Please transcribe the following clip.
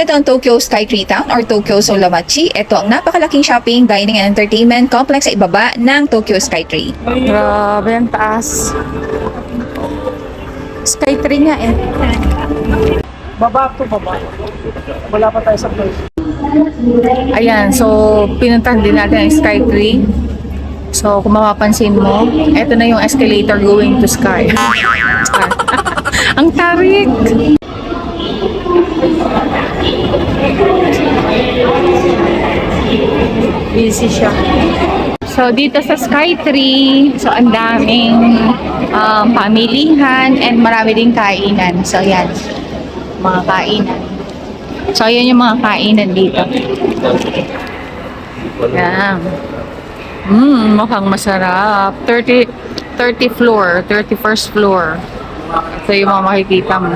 Ito ang Tokyo Skytree Town or Tokyo Solamachi. Ito ang napakalaking shopping, dining and entertainment complex sa ibaba ng Tokyo Skytree. Grabe, ang taas. Skytree nga eh. Baba to baba. Wala pa tayo sa place. Ayan, so pinuntahan din natin ang Skytree. So kung mapapansin mo, eto na yung escalator going to Sky. Ang tarik! Busy siya. So dito sa Skytree, so ang daming pamilihan and marami ding kainan. So yan, mga kainan. So yan yung mga kainan dito. Yan. Mukhang masarap. 31st floor. Ito yung mga makikita mo.